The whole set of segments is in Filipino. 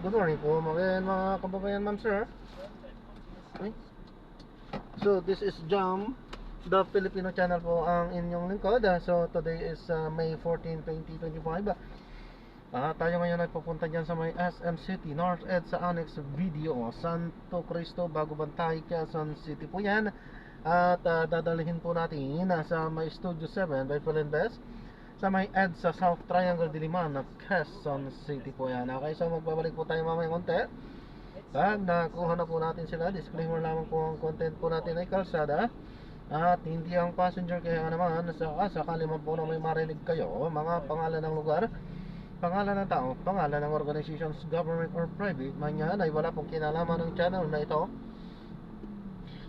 Good morning po mga kababayan, ma'am sir. Okay. So this is Jam, the Filipino channel po ang inyong lingkod. So today is May 14, 2025. Tayo ngayon ay pupunta dyan sa may SM City, North Ed sa Annex Video, Santo Cristo, Bago Bantay, Quezon City po yan. At dadalhin po natin sa may Studio 7 by Philinvest sa may ED sa South Triangle Diliman, Quezon City po yan. Okay, so magbabalik po tayo mamaya konti. Pag nakuha na po natin sila, disclaimer lamang po, ang content po natin ay kalsada at hindi ang passenger. Kaya naman sakali man po na may marinig kayo, mga pangalan ng lugar, pangalan ng tao, pangalan ng organizations, government or private man yan, ay wala pong kinalaman ng channel na ito.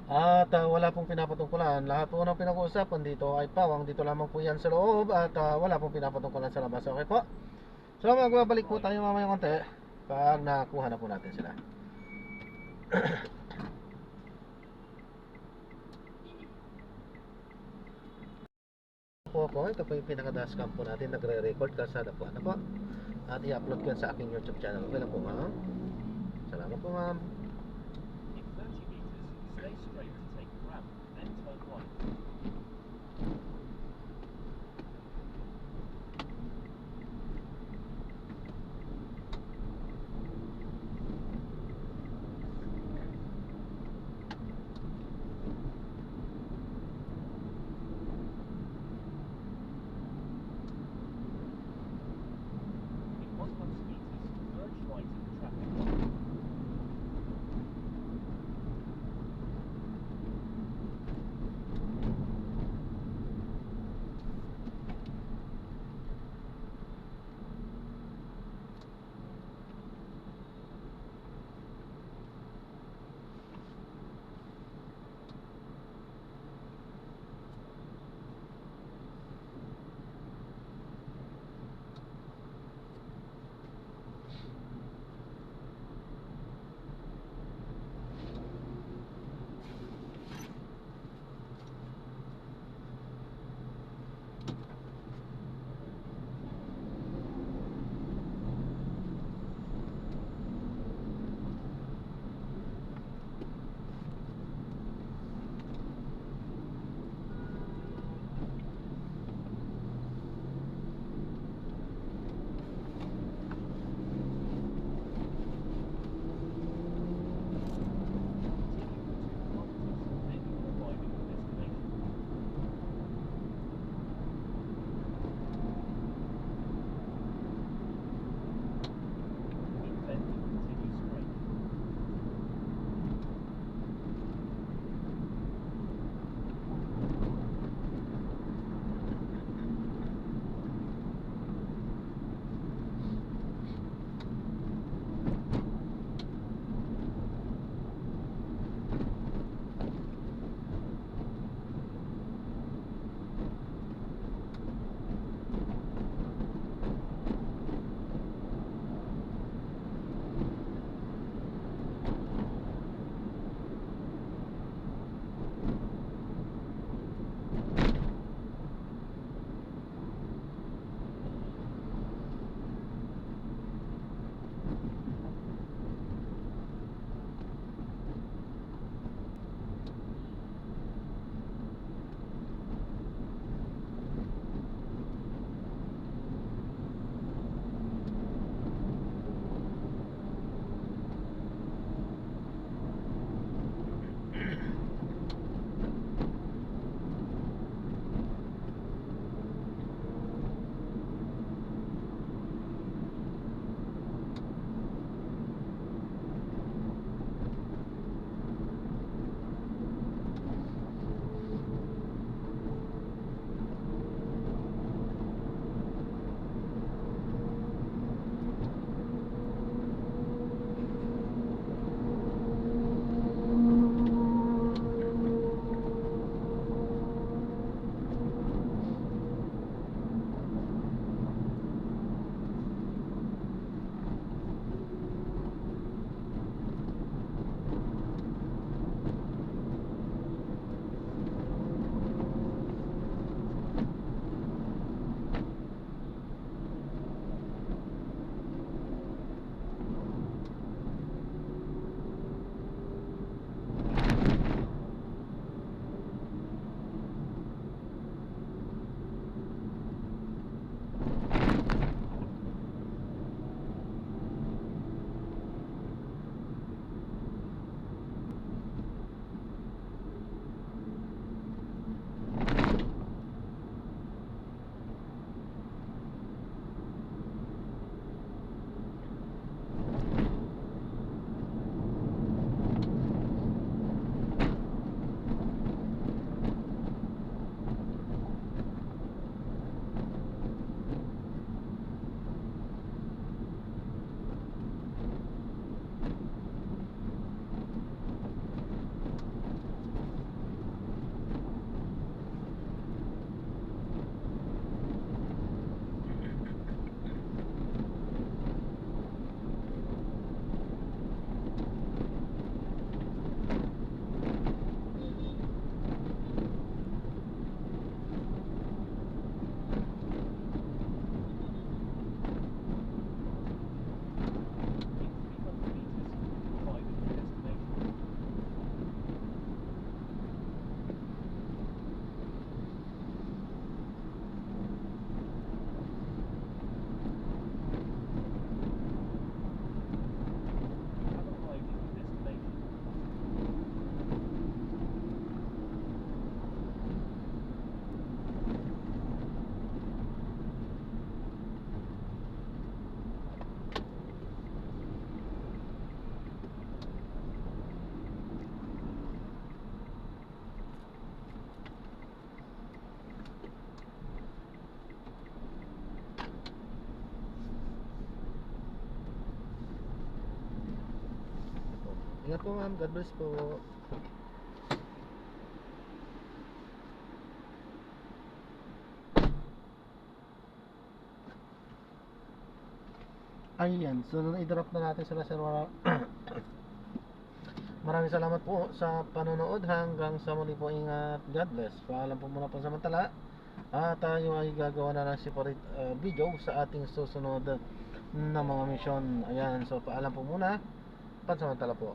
At wala pong pinapatungkulan. Lahat po ng pinag-uusapan dito ay pawang dito lamang po yan sa loob. At wala pong pinapatungkulan sa labas. Okay po? So magbabalik po tayo mamaya konti pag nakuha na po natin sila. po, ito po yung pinaka-dashcam po natin. Nagre-record kalsada po. Ano po? At i-upload ko yan sa aking YouTube channel. Okay lang po, ma'am? Salamat po, ma'am. Ingat po ma'am, God bless po. Ayan, so i-drop na natin sila sir. Maraming salamat po sa panonood. Hanggang sa muli po, ingat. God bless. Paalam po muna po samantala. At tayo ay gagawa na ng separate video sa ating susunod na mga mission. Ayan, so paalam po muna. Pansamantala po.